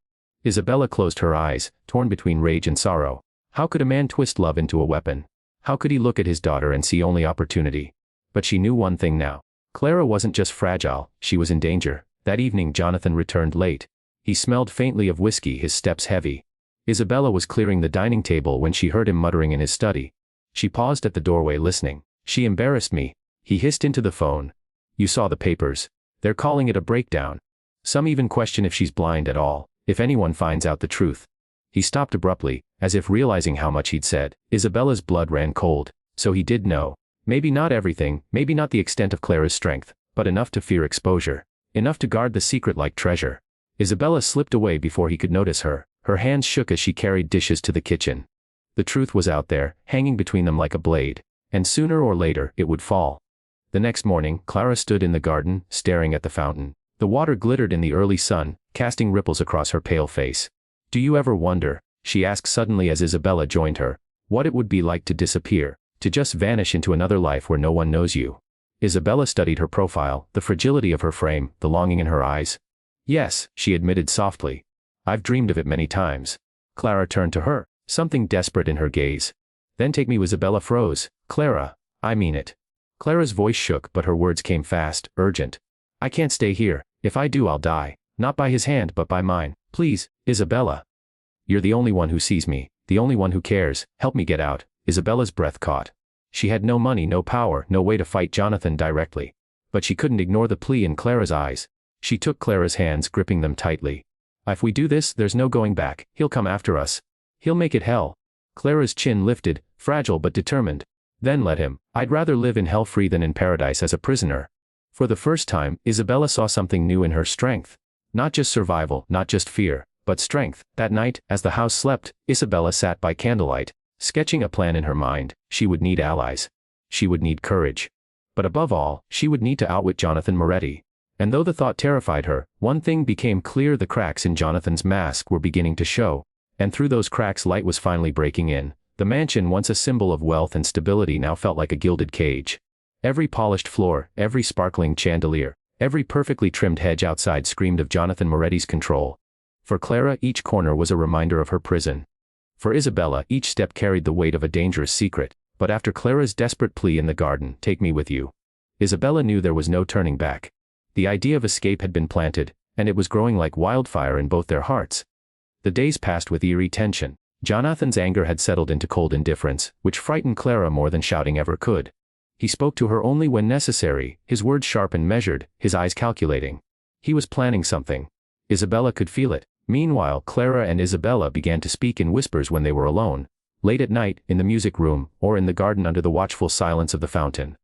Isabella closed her eyes, torn between rage and sorrow. How could a man twist love into a weapon? How could he look at his daughter and see only opportunity? But she knew one thing now. Clara wasn't just fragile, she was in danger. That evening Jonathan returned late. He smelled faintly of whiskey, his steps heavy. Isabella was clearing the dining table when she heard him muttering in his study. She paused at the doorway listening. She embarrassed me. He hissed into the phone. You saw the papers. They're calling it a breakdown. Some even question if she's blind at all, if anyone finds out the truth. He stopped abruptly, as if realizing how much he'd said. Isabella's blood ran cold. So he did know. Maybe not everything, maybe not the extent of Clara's strength, but enough to fear exposure. Enough to guard the secret like treasure. Isabella slipped away before he could notice her. Her hands shook as she carried dishes to the kitchen. The truth was out there, hanging between them like a blade. And sooner or later, it would fall. The next morning, Clara stood in the garden, staring at the fountain. The water glittered in the early sun, casting ripples across her pale face. Do you ever wonder, she asked suddenly as Isabella joined her, what it would be like to disappear, to just vanish into another life where no one knows you? Isabella studied her profile, the fragility of her frame, the longing in her eyes. Yes, she admitted softly. I've dreamed of it many times. Clara turned to her, something desperate in her gaze. Then take me. Isabella froze. Clara, I mean it. Clara's voice shook, but her words came fast, urgent. I can't stay here. If I do, I'll die. Not by his hand, but by mine. Please, Isabella. You're the only one who sees me, the only one who cares. Help me get out. Isabella's breath caught. She had no money, no power, no way to fight Jonathan directly. But she couldn't ignore the plea in Clara's eyes. She took Clara's hands, gripping them tightly. If we do this, there's no going back. He'll come after us. He'll make it hell. Clara's chin lifted, fragile but determined. Then let him. I'd rather live in hell free than in paradise as a prisoner. For the first time, Isabella saw something new in her strength. Not just survival, not just fear, but strength. That night, as the house slept, Isabella sat by candlelight, sketching a plan in her mind. She would need allies. She would need courage. But above all, she would need to outwit Jonathan Moretti. And though the thought terrified her, one thing became clear: the cracks in Jonathan's mask were beginning to show. And through those cracks light was finally breaking in. The mansion, once a symbol of wealth and stability, now felt like a gilded cage. Every polished floor, every sparkling chandelier, every perfectly trimmed hedge outside screamed of Jonathan Moretti's control. For Clara, each corner was a reminder of her prison. For Isabella, each step carried the weight of a dangerous secret. But after Clara's desperate plea in the garden, take me with you, Isabella knew there was no turning back. The idea of escape had been planted, and it was growing like wildfire in both their hearts. The days passed with eerie tension. Jonathan's anger had settled into cold indifference, which frightened Clara more than shouting ever could. He spoke to her only when necessary, his words sharp and measured, his eyes calculating. He was planning something. Isabella could feel it. Meanwhile, Clara and Isabella began to speak in whispers when they were alone. Late at night, in the music room, or in the garden under the watchful silence of the fountain.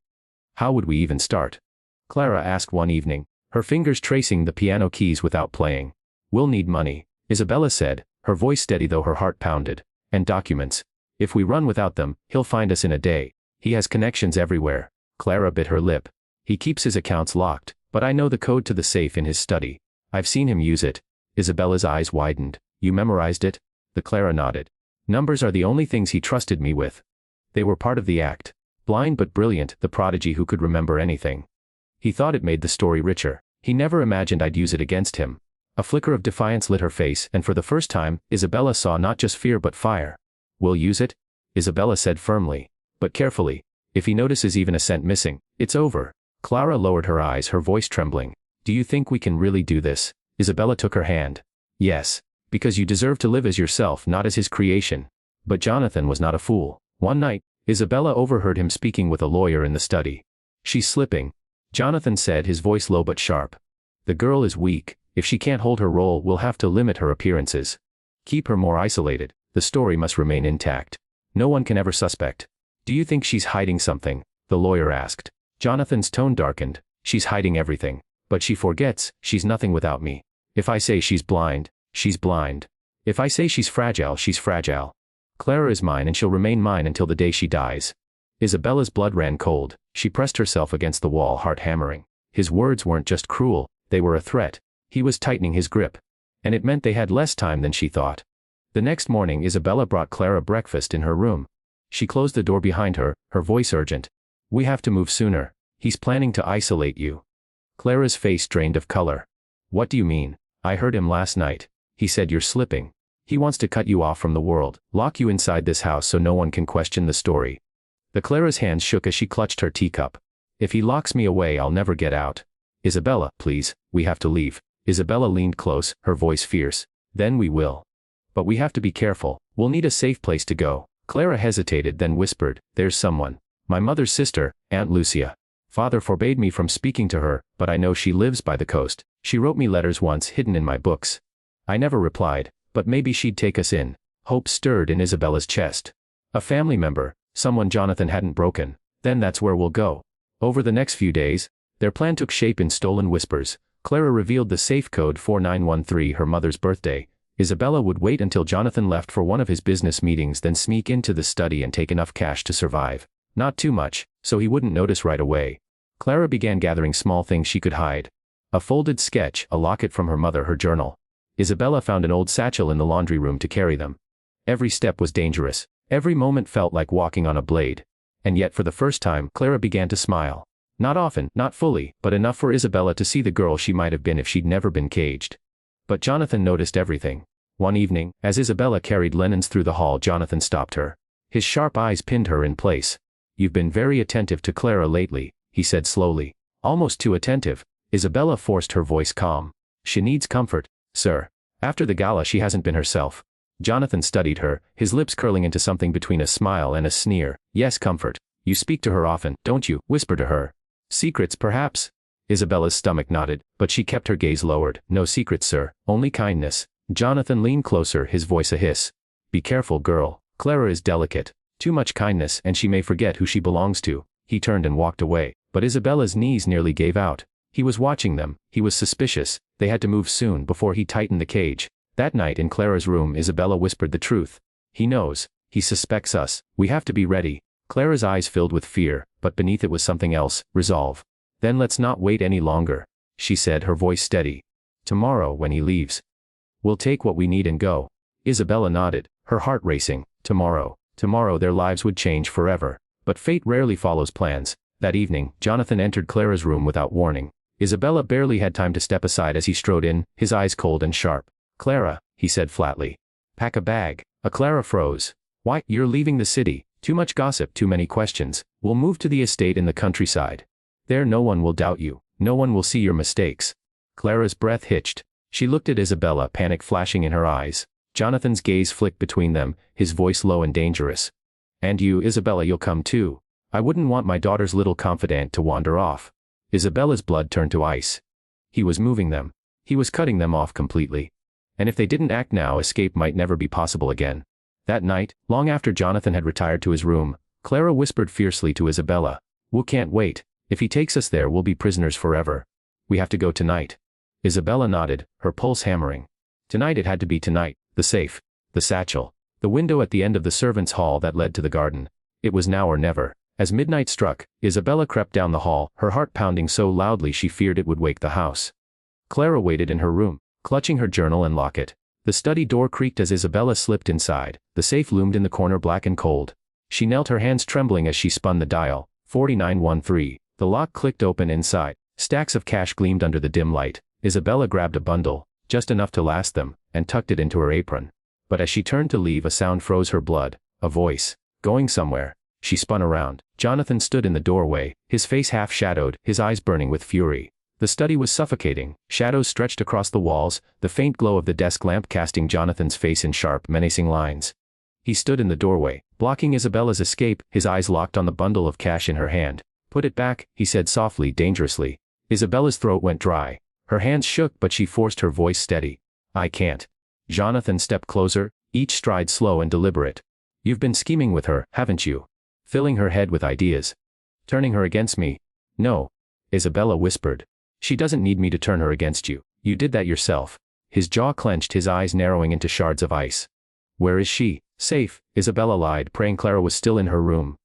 How would we even start? Clara asked one evening, her fingers tracing the piano keys without playing. We'll need money, Isabella said, her voice steady though her heart pounded. And documents. If we run without them, he'll find us in a day. He has connections everywhere. Clara bit her lip. He keeps his accounts locked, but I know the code to the safe in his study. I've seen him use it. Isabella's eyes widened. You memorized it? The Clara nodded. Numbers are the only things he trusted me with. They were part of the act. Blind but brilliant, the prodigy who could remember anything. He thought it made the story richer. He never imagined I'd use it against him. A flicker of defiance lit her face, and for the first time, Isabella saw not just fear but fire. We'll use it? Isabella said firmly. But carefully. If he notices even a cent missing, it's over. Clara lowered her eyes, her voice trembling. Do you think we can really do this? Isabella took her hand. Yes. Because you deserve to live as yourself, not as his creation. But Jonathan was not a fool. One night, Isabella overheard him speaking with a lawyer in the study. She's slipping, Jonathan said, his voice low but sharp. The girl is weak. If she can't hold her role, we'll have to limit her appearances. Keep her more isolated. The story must remain intact. No one can ever suspect. Do you think she's hiding something? The lawyer asked. Jonathan's tone darkened. She's hiding everything. But she forgets, she's nothing without me. If I say she's blind, she's blind. If I say she's fragile, she's fragile. Clara is mine and she'll remain mine until the day she dies. Isabella's blood ran cold. She pressed herself against the wall, heart hammering. His words weren't just cruel, they were a threat. He was tightening his grip. And it meant they had less time than she thought. The next morning, Isabella brought Clara breakfast in her room. She closed the door behind her, her voice urgent. We have to move sooner. He's planning to isolate you. Clara's face drained of color. What do you mean? I heard him last night. He said you're slipping. He wants to cut you off from the world, lock you inside this house so no one can question the story. The Clara's hands shook as she clutched her teacup. If he locks me away, I'll never get out. Isabella, please, we have to leave. Isabella leaned close, her voice fierce. Then we will. But we have to be careful. We'll need a safe place to go. Clara hesitated, then whispered, there's someone. My mother's sister, Aunt Lucia. Father forbade me from speaking to her, but I know she lives by the coast. She wrote me letters once hidden in my books. I never replied, but maybe she'd take us in. Hope stirred in Isabella's chest. A family member, someone Jonathan hadn't broken. Then that's where we'll go. Over the next few days, their plan took shape in stolen whispers. Clara revealed the safe code 4913, her mother's birthday. Isabella would wait until Jonathan left for one of his business meetings, then sneak into the study and take enough cash to survive. Not too much, so he wouldn't notice right away. Clara began gathering small things she could hide. A folded sketch, a locket from her mother, her journal. Isabella found an old satchel in the laundry room to carry them. Every step was dangerous. Every moment felt like walking on a blade. And yet for the first time, Clara began to smile. Not often, not fully, but enough for Isabella to see the girl she might have been if she'd never been caged. But Jonathan noticed everything. One evening, as Isabella carried linens through the hall, Jonathan stopped her. His sharp eyes pinned her in place. You've been very attentive to Clara lately, he said slowly. Almost too attentive. Isabella forced her voice calm. She needs comfort, sir. After the gala she hasn't been herself. Jonathan studied her, his lips curling into something between a smile and a sneer. Yes, comfort. You speak to her often, don't you? Whisper to her. Secrets, perhaps? Isabella's stomach nodded, but she kept her gaze lowered. No secrets, sir, only kindness. Jonathan leaned closer, his voice a hiss. Be careful, girl. Clara is delicate. Too much kindness and she may forget who she belongs to. He turned and walked away, but Isabella's knees nearly gave out. He was watching them. He was suspicious. They had to move soon before he tightened the cage. That night in Clara's room, Isabella whispered the truth. He knows. He suspects us. We have to be ready. Clara's eyes filled with fear, but beneath it was something else, resolve. Then let's not wait any longer, she said, her voice steady. Tomorrow, when he leaves, we'll take what we need and go. Isabella nodded, her heart racing. Tomorrow their lives would change forever. But fate rarely follows plans. That evening, Jonathan entered Clara's room without warning. Isabella barely had time to step aside as he strode in, his eyes cold and sharp. Clara, he said flatly. Pack a bag. Clara froze. Why, you're leaving the city. Too much gossip, too many questions. We'll move to the estate in the countryside. There no one will doubt you. No one will see your mistakes. Clara's breath hitched. She looked at Isabella, panic flashing in her eyes. Jonathan's gaze flicked between them, his voice low and dangerous. And you, Isabella, you'll come too. I wouldn't want my daughter's little confidant to wander off. Isabella's blood turned to ice. He was moving them. He was cutting them off completely. And if they didn't act now, escape might never be possible again. That night, long after Jonathan had retired to his room, Clara whispered fiercely to Isabella. We can't wait. If he takes us there, we'll be prisoners forever. We have to go tonight. Isabella nodded, her pulse hammering. Tonight, it had to be tonight. The safe. The satchel. The window at the end of the servants' hall that led to the garden. It was now or never. As midnight struck, Isabella crept down the hall, her heart pounding so loudly she feared it would wake the house. Clara waited in her room, clutching her journal and locket. The study door creaked as Isabella slipped inside. The safe loomed in the corner, black and cold. She knelt, her hands trembling as she spun the dial. 4913. The lock clicked open inside. Stacks of cash gleamed under the dim light. Isabella grabbed a bundle, just enough to last them, and tucked it into her apron. But as she turned to leave, a sound froze her blood. A voice. Going somewhere. She spun around. Jonathan stood in the doorway, his face half shadowed, his eyes burning with fury. The study was suffocating. Shadows stretched across the walls, the faint glow of the desk lamp casting Jonathan's face in sharp, menacing lines. He stood in the doorway, blocking Isabella's escape, his eyes locked on the bundle of cash in her hand. Put it back, he said softly, dangerously. Isabella's throat went dry. Her hands shook, but she forced her voice steady. I can't. Jonathan stepped closer, each stride slow and deliberate. You've been scheming with her, haven't you? Filling her head with ideas. Turning her against me? No. Isabella whispered. She doesn't need me to turn her against you. You did that yourself. His jaw clenched, his eyes narrowing into shards of ice. Where is she? Safe, Isabella lied, praying Clara was still in her room.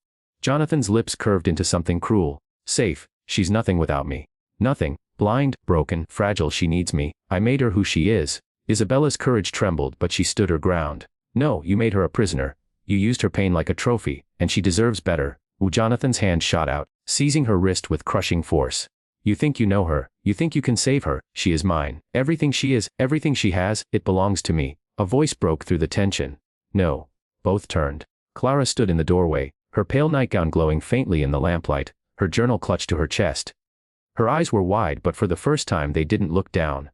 Jonathan's lips curved into something cruel. Safe, she's nothing without me. Nothing. Blind, broken, fragile, she needs me. I made her who she is. Isabella's courage trembled, but she stood her ground. No, you made her a prisoner. You used her pain like a trophy, and she deserves better. Jonathan's hand shot out, seizing her wrist with crushing force. You think you know her. You think you can save her. She is mine. Everything she is, everything she has, it belongs to me. A voice broke through the tension. No. Both turned. Clara stood in the doorway, her pale nightgown glowing faintly in the lamplight, her journal clutched to her chest. Her eyes were wide, but for the first time they didn't look down.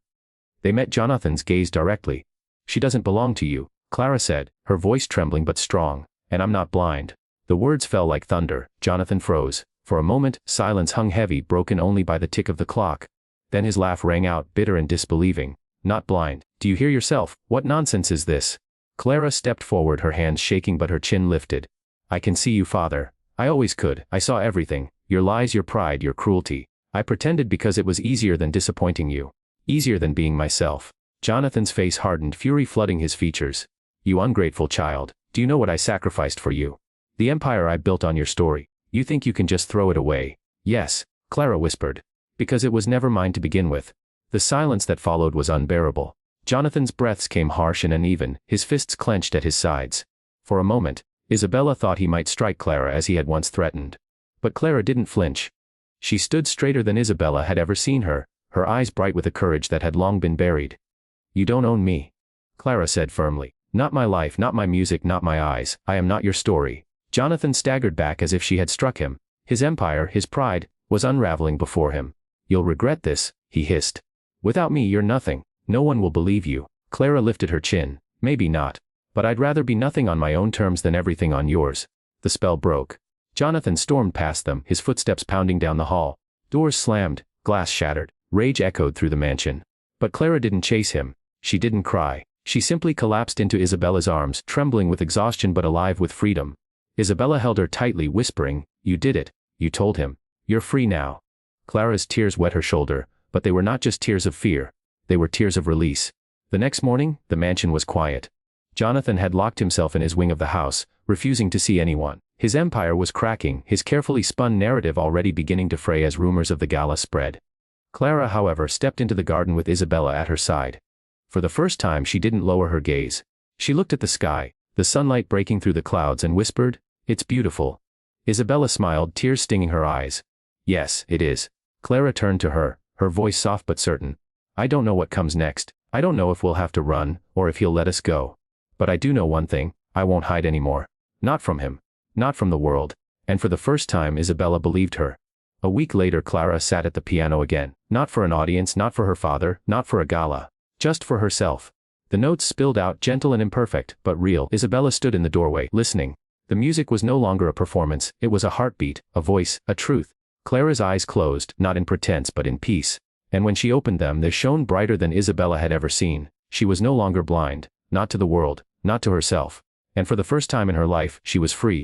They met Jonathan's gaze directly. "She doesn't belong to you," Clara said, her voice trembling but strong, "and I'm not blind." The words fell like thunder. Jonathan froze. For a moment, silence hung heavy, broken only by the tick of the clock. Then his laugh rang out, bitter and disbelieving. "Not blind? Do you hear yourself? What nonsense is this?" Clara stepped forward, her hands shaking but her chin lifted. "I can see you, father. I always could. I saw everything. Your lies, your pride, your cruelty. I pretended because it was easier than disappointing you. Easier than being myself." Jonathan's face hardened, fury flooding his features. "You ungrateful child. Do you know what I sacrificed for you? The empire I built on your story. You think you can just throw it away?" "Yes," Clara whispered. "Because it was never mine to begin with." The silence that followed was unbearable. Jonathan's breaths came harsh and uneven, his fists clenched at his sides. For a moment, Isabella thought he might strike Clara as he had once threatened. But Clara didn't flinch. She stood straighter than Isabella had ever seen her, her eyes bright with a courage that had long been buried. "You don't own me," Clara said firmly. "Not my life, not my music, not my eyes. I am not your story." Jonathan staggered back as if she had struck him. His empire, his pride, was unraveling before him. "You'll regret this," he hissed. "Without me you're nothing. No one will believe you." Clara lifted her chin. "Maybe not. But I'd rather be nothing on my own terms than everything on yours." The spell broke. Jonathan stormed past them, his footsteps pounding down the hall. Doors slammed, glass shattered, rage echoed through the mansion. But Clara didn't chase him. She didn't cry. She simply collapsed into Isabella's arms, trembling with exhaustion but alive with freedom. Isabella held her tightly, whispering, "You did it. You told him. You're free now." Clara's tears wet her shoulder, but they were not just tears of fear. They were tears of release. The next morning, the mansion was quiet. Jonathan had locked himself in his wing of the house, refusing to see anyone. His empire was cracking, his carefully spun narrative already beginning to fray as rumors of the gala spread. Clara, however, stepped into the garden with Isabella at her side. For the first time she didn't lower her gaze. She looked at the sky, the sunlight breaking through the clouds, and whispered, "It's beautiful." Isabella smiled, tears stinging her eyes. "Yes, it is." Clara turned to her, her voice soft but certain. "I don't know what comes next. I don't know if we'll have to run, or if he'll let us go. But I do know one thing, I won't hide anymore. Not from him. Not from the world." And for the first time Isabella believed her. A week later Clara sat at the piano again, not for an audience, not for her father, not for a gala. Just for herself. The notes spilled out, gentle and imperfect, but real. Isabella stood in the doorway, listening. The music was no longer a performance, it was a heartbeat, a voice, a truth. Clara's eyes closed, not in pretense but in peace. And when she opened them they shone brighter than Isabella had ever seen. She was no longer blind, not to the world, not to herself. And for the first time in her life, she was free.